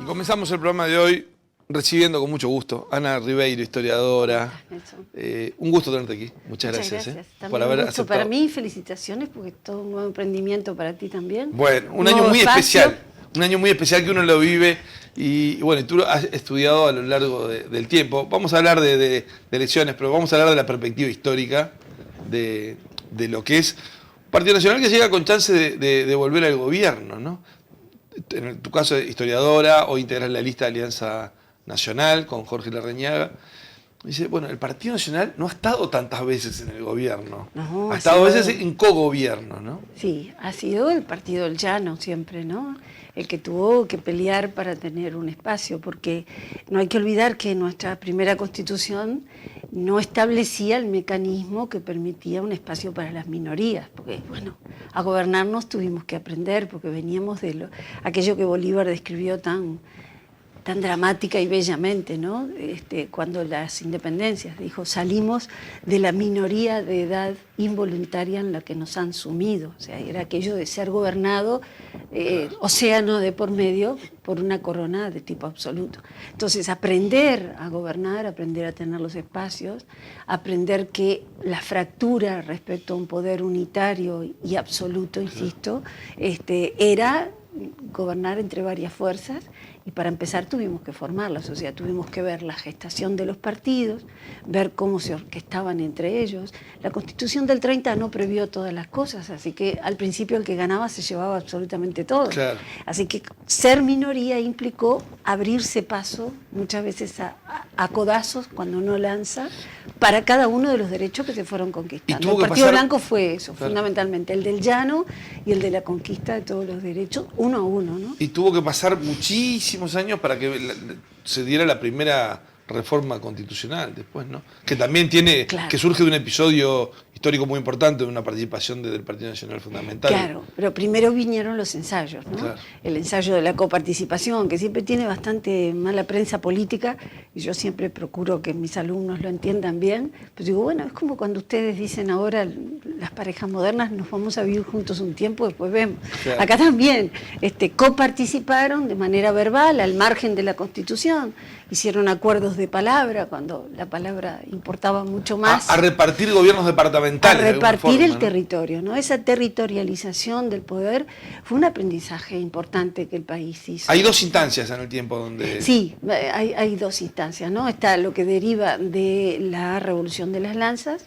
Y comenzamos el programa de hoy recibiendo con mucho gusto a Ana Ribeiro, historiadora. Un gusto tenerte aquí. Muchas gracias. Por haber aceptado. Para mí, felicitaciones, porque es todo un nuevo emprendimiento para ti también. Bueno, un año muy especial. Un año muy especial que uno lo vive y bueno, tú lo has estudiado a lo largo del tiempo. Vamos a hablar de elecciones, pero vamos a hablar de la perspectiva histórica de lo que es un Partido Nacional que llega con chance de volver al gobierno, ¿no? En tu caso, historiadora, hoy integras la lista de Alianza Nacional con Jorge Larrañaga. Dice, bueno, el Partido Nacional no ha estado tantas veces en el gobierno, ha estado a veces en cogobierno, ¿no? Sí, ha sido el Partido del Llano siempre, ¿no? El que tuvo que pelear para tener un espacio, porque no hay que olvidar que nuestra primera Constitución no establecía el mecanismo que permitía un espacio para las minorías, porque, bueno, a gobernarnos tuvimos que aprender, porque veníamos de aquello que Bolívar describió tan dramática y bellamente, ¿no? Cuando las independencias, dijo, salimos de la minoría de edad involuntaria en la que nos han sumido. O sea, era aquello de ser gobernado, océano de por medio, por una corona de tipo absoluto. Entonces, aprender a gobernar, aprender a tener los espacios, aprender que la fractura respecto a un poder unitario y absoluto, insisto, era gobernar entre varias fuerzas. Y para empezar tuvimos que formarlas, o sea, tuvimos que ver la gestación de los partidos, ver cómo se orquestaban entre ellos. La Constitución del 30 no previó todas las cosas, así que al principio el que ganaba se llevaba absolutamente todo. Claro. Así que ser minoría implicó abrirse paso, muchas veces a codazos, cuando uno lanza, para cada uno de los derechos que se fueron conquistando. El Partido Blanco fue eso, claro, fundamentalmente, el del llano y el de la conquista de todos los derechos, uno a uno, ¿no? Y tuvo que pasar muchísimos años para que se diera la primera reforma constitucional después, ¿no? Que también tiene, claro, que surge de un episodio histórico muy importante, de una participación del Partido Nacional fundamental. Claro, pero primero vinieron los ensayos, ¿no? Claro. El ensayo de la coparticipación, que siempre tiene bastante mala prensa política, y yo siempre procuro que mis alumnos lo entiendan bien, pues digo, bueno, es como cuando ustedes dicen ahora, las parejas modernas, nos vamos a vivir juntos un tiempo, después vemos. Claro. Acá también coparticiparon de manera verbal, al margen de la Constitución, hicieron acuerdos de palabra, cuando la palabra importaba mucho más. A repartir gobiernos departamentales. A repartir el territorio, ¿no? Esa territorialización del poder fue un aprendizaje importante que el país hizo. Hay dos instancias en el tiempo donde... Sí, hay dos instancias, ¿no? Está lo que deriva de la Revolución de las Lanzas,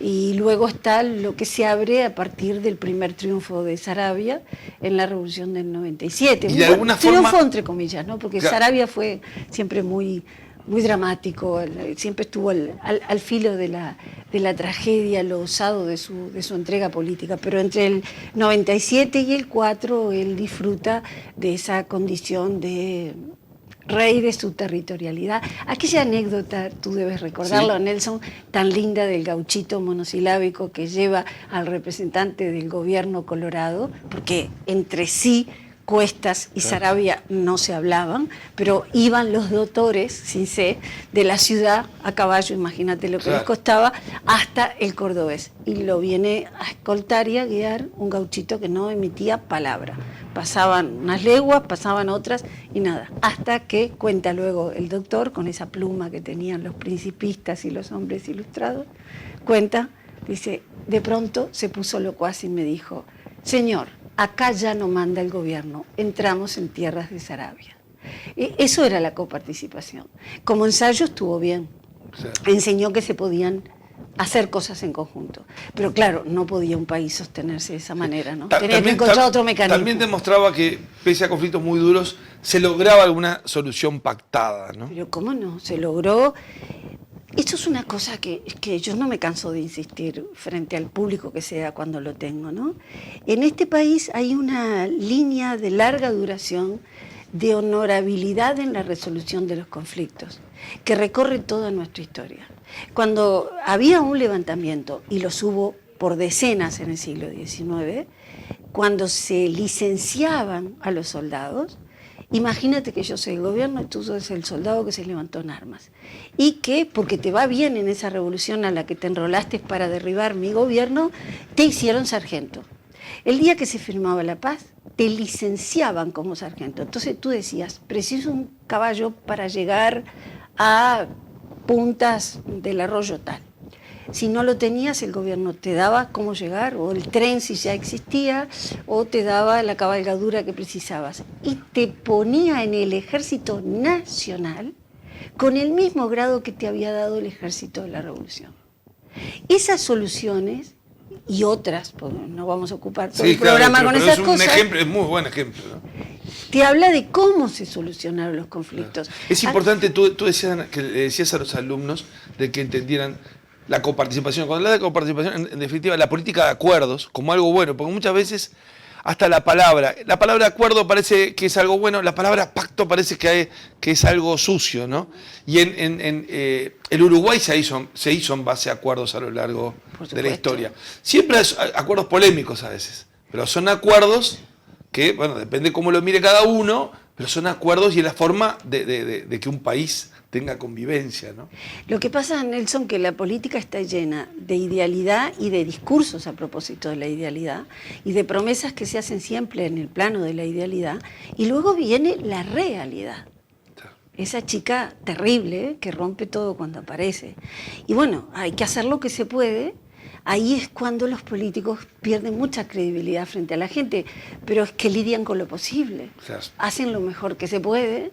y luego está lo que se abre a partir del primer triunfo de Saravia en la Revolución del 97. Y de alguna forma... Triunfo entre comillas, ¿no? Porque claro, Saravia fue siempre muy dramático, siempre estuvo al filo de la tragedia, lo osado de su entrega política, pero entre el 97 y el 4 él disfruta de esa condición de rey de su territorialidad. Aquella anécdota, tú debes recordarlo, sí, Nelson, tan linda del gauchito monosilábico que lleva al representante del gobierno colorado, porque entre sí Cuestas y Saravia no se hablaban, pero iban los doctores, sin C, de la ciudad a caballo, imagínate lo que les costaba, hasta el cordobés. Y lo viene a escoltar y a guiar un gauchito que no emitía palabra. Pasaban unas leguas, pasaban otras y nada. Hasta que, cuenta luego el doctor, con esa pluma que tenían los principistas y los hombres ilustrados, cuenta, dice, de pronto se puso locuaz y me dijo, señor, acá ya no manda el gobierno, entramos en tierras de Saravia. Eso era la coparticipación. Como ensayo estuvo bien, enseñó que se podían hacer cosas en conjunto. Pero claro, no podía un país sostenerse de esa manera, ¿no? Tenía que encontrar otro mecanismo. También demostraba que, pese a conflictos muy duros, se lograba alguna solución pactada, ¿no? Pero ¿cómo no? Se logró. Esto es una cosa que yo no me canso de insistir frente al público que sea cuando lo tengo, ¿no? En este país hay una línea de larga duración de honorabilidad en la resolución de los conflictos, que recorre toda nuestra historia. Cuando había un levantamiento, y los hubo por decenas en el siglo XIX, cuando se licenciaban a los soldados, imagínate que yo soy el gobierno y tú sos el soldado que se levantó en armas. Y que, porque te va bien en esa revolución a la que te enrolaste para derribar mi gobierno, te hicieron sargento. El día que se firmaba la paz, te licenciaban como sargento. Entonces tú decías, preciso un caballo para llegar a puntas del arroyo tal. Si no lo tenías, el gobierno te daba cómo llegar, o el tren si ya existía, o te daba la cabalgadura que precisabas. Y te ponía en el Ejército Nacional con el mismo grado que te había dado el Ejército de la Revolución. Esas soluciones y otras, porque no vamos a ocupar todo el programa con esas cosas. Es muy buen ejemplo, ¿no? Te habla de cómo se solucionaron los conflictos. Claro. Es importante, tú decías, que le decías a los alumnos de que entendieran la coparticipación. Cuando hablas de coparticipación, en definitiva, la política de acuerdos como algo bueno, porque muchas veces hasta la palabra acuerdo parece que es algo bueno, la palabra pacto parece que es algo sucio, ¿no? Y el Uruguay se hizo en base a acuerdos a lo largo de la historia. Siempre hay acuerdos polémicos a veces, pero son acuerdos que, bueno, depende cómo lo mire cada uno, pero son acuerdos y es la forma de que un país tenga convivencia, ¿no? Lo que pasa, Nelson, que la política está llena de idealidad y de discursos a propósito de la idealidad y de promesas que se hacen siempre en el plano de la idealidad, y luego viene la realidad. Esa chica terrible que rompe todo cuando aparece. Y bueno, hay que hacer lo que se puede. Ahí es cuando los políticos pierden mucha credibilidad frente a la gente, pero es que lidian con lo posible, claro. Hacen lo mejor que se puede,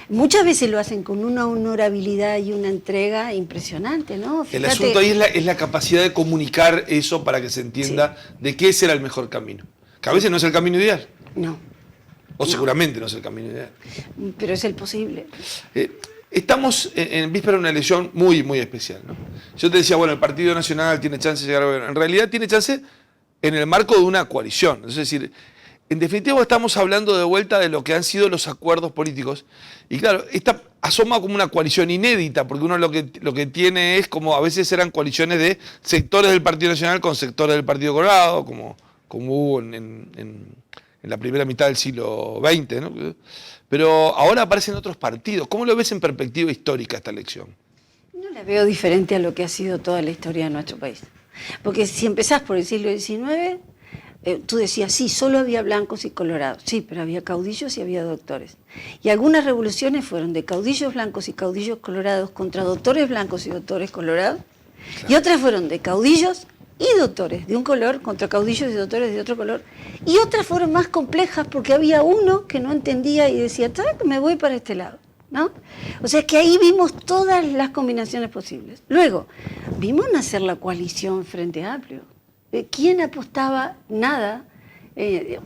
muchas veces lo hacen con una honorabilidad y una entrega impresionante, ¿no? Fíjate. El asunto ahí es la capacidad de comunicar eso para que se entienda de qué será el mejor camino, que a veces no es el camino ideal. No. O seguramente no es el camino ideal. Pero es el posible. Estamos en víspera de una elección muy, muy especial, ¿no? Yo te decía, bueno, el Partido Nacional tiene chance de llegar al gobierno. En realidad tiene chance en el marco de una coalición. Es decir, en definitiva estamos hablando de vuelta de lo que han sido los acuerdos políticos. Y claro, esta asoma como una coalición inédita, porque uno lo que tiene es como a veces eran coaliciones de sectores del Partido Nacional con sectores del Partido Colorado, como hubo en la primera mitad del siglo XX, ¿no? Pero ahora aparecen otros partidos. ¿Cómo lo ves en perspectiva histórica esta elección? No la veo diferente a lo que ha sido toda la historia de nuestro país. Porque si empezás por el siglo XIX, tú decías, sí, solo había blancos y colorados. Sí, pero había caudillos y había doctores. Y algunas revoluciones fueron de caudillos blancos y caudillos colorados contra doctores blancos y doctores colorados. Claro. Y otras fueron de caudillos y doctores de un color contra caudillos y doctores de otro color. Y otras fueron más complejas porque había uno que no entendía y decía, me voy para este lado, ¿no? O sea que ahí vimos todas las combinaciones posibles. Luego, vimos nacer la coalición Frente Amplio. ¿Quién apostaba nada,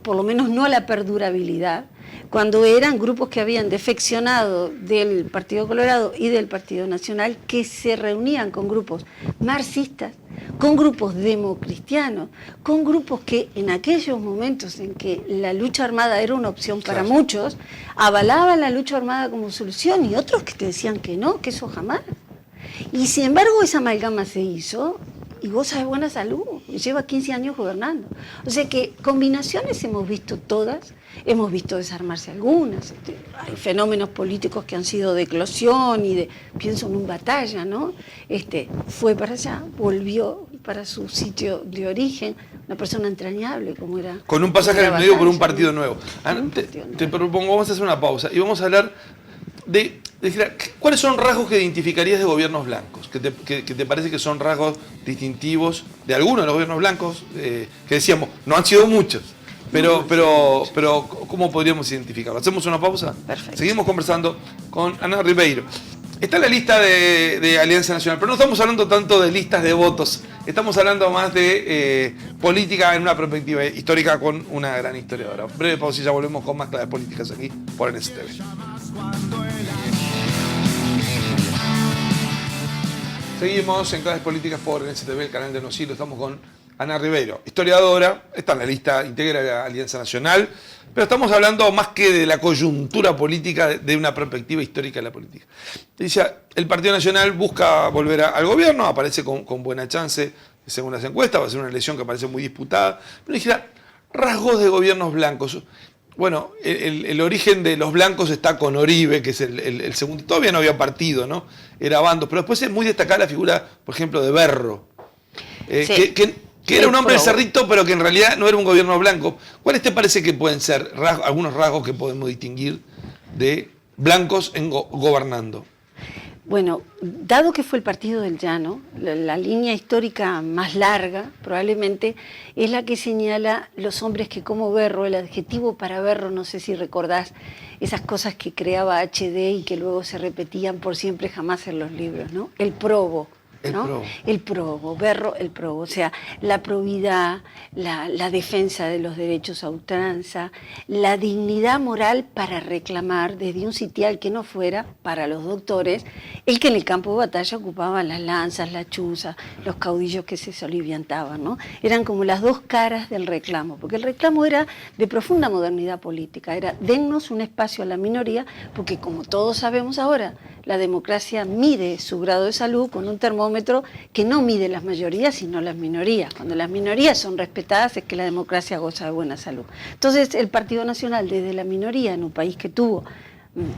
por lo menos no a la perdurabilidad, cuando eran grupos que habían defeccionado del Partido Colorado y del Partido Nacional, que se reunían con grupos marxistas, con grupos democristianos, con grupos que en aquellos momentos en que la lucha armada era una opción para muchos, avalaban la lucha armada como solución, y otros que te decían que no, que eso jamás. Y sin embargo esa amalgama se hizo y goza de buena salud, y lleva 15 años gobernando. O sea que combinaciones hemos visto todas, hemos visto desarmarse algunas. Hay fenómenos políticos que han sido de eclosión y pienso en un Batalla, ¿no? Fue para allá, volvió para su sitio de origen, una persona entrañable como era. Con un pasaje en el medio por un partido nuevo. Te propongo, vamos a hacer una pausa y vamos a hablar de ¿cuáles son rasgos que identificarías de gobiernos blancos? Que te parece que son rasgos distintivos de algunos de los gobiernos blancos, que decíamos, no han sido muchos, pero ¿cómo podríamos identificarlo? ¿Hacemos una pausa? Perfecto. Seguimos conversando con Ana Ribeiro. Está en la lista de Alianza Nacional, pero no estamos hablando tanto de listas de votos, estamos hablando más de política en una perspectiva histórica con una gran historiadora. Breve pausa y ya volvemos con más claves políticas aquí por NSTV. Seguimos en Claves Políticas por NSTV, el canal de Nocilo. Estamos con Ana Ribeiro, historiadora, está en la lista íntegra de la Alianza Nacional, pero estamos hablando más que de la coyuntura política, de una perspectiva histórica de la política. Dice, el Partido Nacional busca volver al gobierno, aparece con buena chance, según las encuestas, va a ser una elección que parece muy disputada, pero dijera, rasgos de gobiernos blancos. Bueno, el origen de los blancos está con Oribe, que es el segundo. Todavía no había partido, ¿no? Era bando. Pero después es muy destacada la figura, por ejemplo, de Berro. Sí. Que era un hombre del Probo. Cerrito, pero que en realidad no era un gobierno blanco. ¿Cuáles te parece que pueden ser algunos rasgos que podemos distinguir de blancos gobernando? Bueno, dado que fue el Partido del Llano, la línea histórica más larga probablemente es la que señala los hombres que como Berro, el adjetivo para Berro, no sé si recordás, esas cosas que creaba HD y que luego se repetían por siempre jamás en los libros, ¿no? El probo. ¿No? El probo, Berro, el probo, o sea, la probidad, la defensa de los derechos a ultranza, la dignidad moral para reclamar desde un sitial que no fuera, para los doctores, el que en el campo de batalla ocupaban las lanzas, la chuza, los caudillos que se soliviantaban, ¿no? Eran como las dos caras del reclamo, porque el reclamo era de profunda modernidad política, era dennos un espacio a la minoría, porque como todos sabemos ahora, la democracia mide su grado de salud con un termómetro que no mide las mayorías, sino las minorías. Cuando las minorías son respetadas es que la democracia goza de buena salud. Entonces, el Partido Nacional, desde la minoría, en un país que tuvo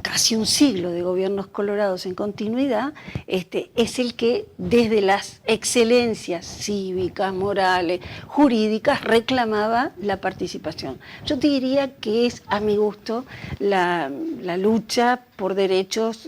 casi un siglo de gobiernos colorados en continuidad, es el que desde las excelencias cívicas, morales, jurídicas, reclamaba la participación. Yo te diría que es, a mi gusto, la lucha por derechos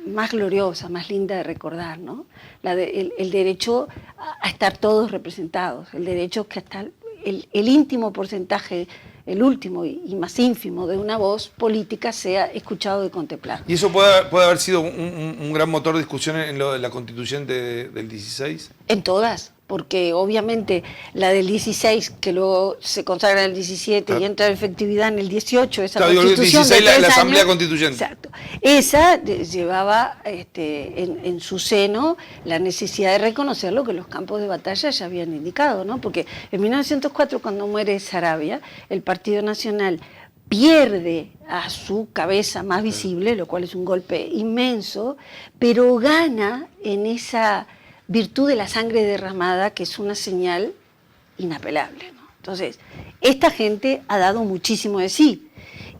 más gloriosa, más linda de recordar, ¿no? El derecho a estar todos representados, el derecho que hasta el íntimo porcentaje, el último y más ínfimo de una voz política sea escuchado y contemplado. ¿Y eso puede haber sido un gran motor de discusión en lo de la constituyente del 16? En todas, porque obviamente la del 16, que luego se consagra en el 17 y entra en efectividad en el 18, esa constitución el 16, de 3 la Asamblea años, Constituyente. Exacto. Esa llevaba en su seno la necesidad de reconocer lo que los campos de batalla ya habían indicado, ¿no? Porque en 1904, cuando muere Saravia, el Partido Nacional pierde a su cabeza más visible, lo cual es un golpe inmenso, pero gana en esa virtud de la sangre derramada, que es una señal inapelable, ¿no? Entonces, esta gente ha dado muchísimo de sí,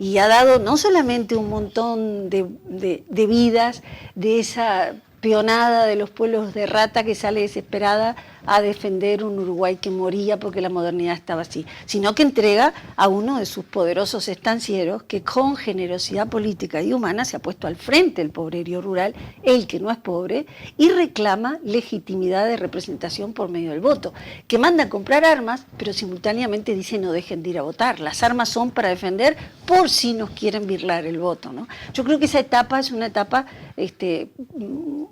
y ha dado no solamente un montón de vidas, de esa peonada de los pueblos de rata que sale desesperada a defender un Uruguay que moría porque la modernidad estaba así, sino que entrega a uno de sus poderosos estancieros que con generosidad política y humana se ha puesto al frente del pobrerío rural, el que no es pobre, y reclama legitimidad de representación por medio del voto, que manda a comprar armas, pero simultáneamente dice no dejen de ir a votar. Las armas son para defender por si nos quieren birlar el voto, ¿no? Yo creo que esa etapa es una etapa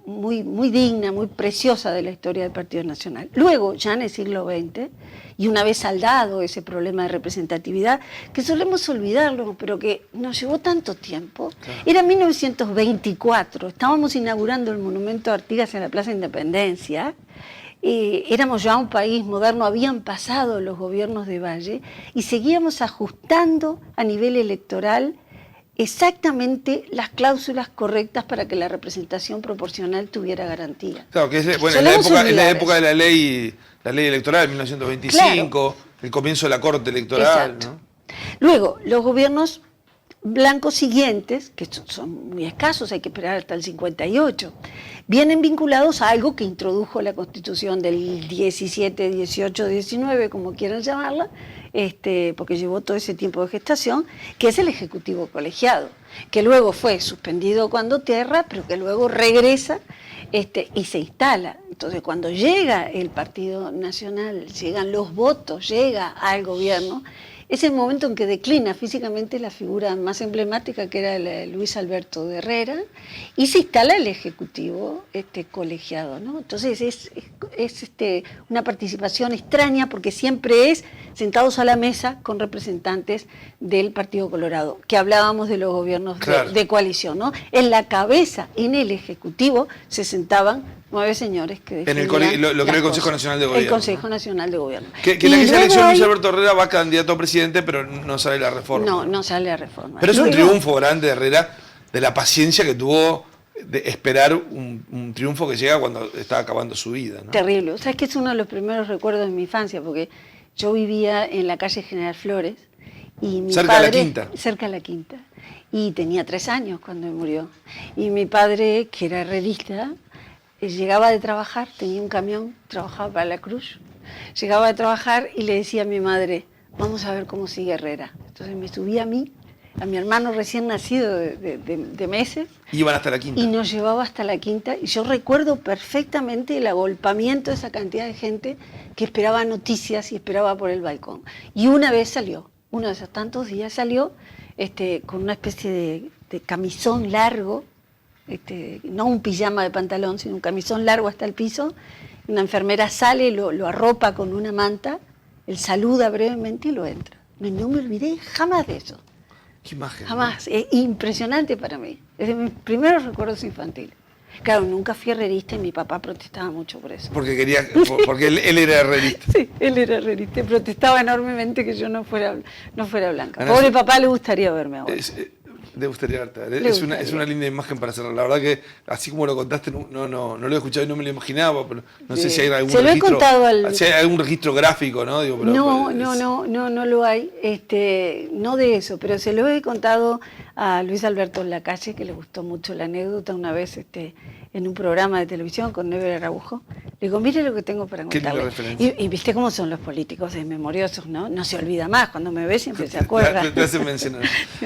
muy digna, muy preciosa de la historia del Partido Nacional. Luego, ya en el siglo XX, y una vez saldado ese problema de representatividad, que solemos olvidarlo, pero que nos llevó tanto tiempo, claro. Era 1924, estábamos inaugurando el monumento a Artigas en la Plaza Independencia, éramos ya un país moderno, habían pasado los gobiernos de Valle, y seguíamos ajustando a nivel electoral exactamente las cláusulas correctas para que la representación proporcional tuviera garantía. Claro, que es la época de la ley electoral, 1925, claro. El comienzo de la corte electoral. Exacto. ¿No? Luego, los gobiernos blancos siguientes, que son muy escasos, hay que esperar hasta el 58, vienen vinculados a algo que introdujo la Constitución del 17, 18, 19, como quieran llamarla, porque llevó todo ese tiempo de gestación, que es el Ejecutivo colegiado, que luego fue suspendido cuando tierra, pero que luego regresa y se instala. Entonces, cuando llega el Partido Nacional, llegan los votos, llega al gobierno, es el momento en que declina físicamente la figura más emblemática, que era la Luis Alberto de Herrera, y se instala el Ejecutivo colegiado, ¿no? Entonces es una participación extraña, porque siempre es sentados a la mesa con representantes del Partido Colorado, que hablábamos de los gobiernos claro. de coalición, ¿no? En la cabeza, en el Ejecutivo, se sentaban 9 señores que defendían lo que era el Consejo Nacional de Gobierno. El Consejo Nacional de Gobierno. Que en aquella elección Luis Alberto Herrera va candidato a presidente, pero no sale la reforma. No sale la reforma. Pero es un triunfo grande de Herrera, de la paciencia que tuvo de esperar un triunfo que llega cuando estaba acabando su vida, ¿no? Terrible. O sea, es que es uno de los primeros recuerdos de mi infancia, porque yo vivía en la calle General Flores y mi cerca padre, de la Quinta. Cerca de la Quinta. Y tenía 3 años cuando murió. Y mi padre, que era herrerista, llegaba de trabajar, tenía un camión, trabajaba para la Cruz, Llegaba a trabajar y le decía a mi madre, vamos a ver cómo sigue Herrera. Entonces me subí a mi hermano recién nacido de meses. Iban hasta la quinta. Y nos llevaba hasta la quinta. Y yo recuerdo perfectamente el agolpamiento de esa cantidad de gente que esperaba noticias y esperaba por el balcón. Y una vez salió, uno de esos tantos días salió con una especie de camisón largo, no un pijama de pantalón, sino un camisón largo hasta el piso. Una enfermera sale, lo arropa con una manta, él saluda brevemente y lo entra. No me olvidé jamás de eso. Qué imagen. Jamás. Es impresionante para mí. Es de mis primeros recuerdos infantiles. Claro, nunca fui herrerista y mi papá protestaba mucho por eso. Porque él era herrerista. Sí, él era herrerista y protestaba enormemente que yo no fuera blanca. Ana, Pobre papá, le gustaría verme ahora. Le gustaría verte. Es una linda imagen para cerrar. La verdad que, así como lo contaste, no lo he escuchado y no me lo imaginaba, pero no sé si hay algún Se lo he contado si hay algún registro gráfico, ¿no? Digo, pero, no lo hay. No de eso, pero se lo he contado a Luis Alberto Lacalle, que le gustó mucho la anécdota una vez en un programa de televisión con Never Araujo. Le digo, mire lo que tengo para contarle. Y viste cómo son los políticos desmemoriosos, ¿no? No se olvida más, cuando me ve siempre se acuerda. Te hacen mencionar.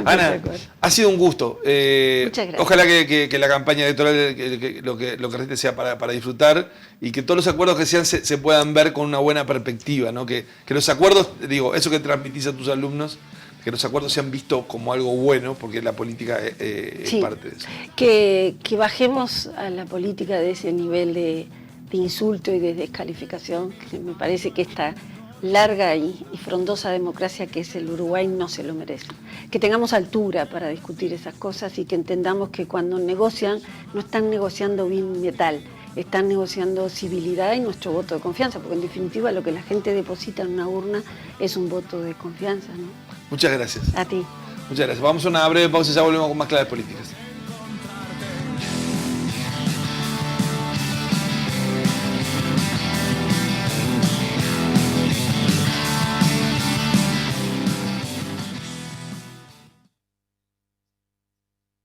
Ana, ha sido un gusto. Muchas gracias. Ojalá que la campaña electoral, lo que reste sea para disfrutar y que todos los acuerdos que sean se puedan ver con una buena perspectiva, ¿no? Que los acuerdos, digo, eso que transmitís a tus alumnos, que los acuerdos sean vistos como algo bueno, porque la política es parte de eso. Que bajemos a la política de ese nivel de insulto y de descalificación, que me parece que esta larga y frondosa democracia que es el Uruguay no se lo merece. Que tengamos altura para discutir esas cosas y que entendamos que cuando negocian, no están negociando bien metal, están negociando civilidad y nuestro voto de confianza, porque en definitiva lo que la gente deposita en una urna es un voto de confianza, ¿no? Muchas gracias. A ti. Muchas gracias. Vamos a una breve pausa y ya volvemos con más claves políticas.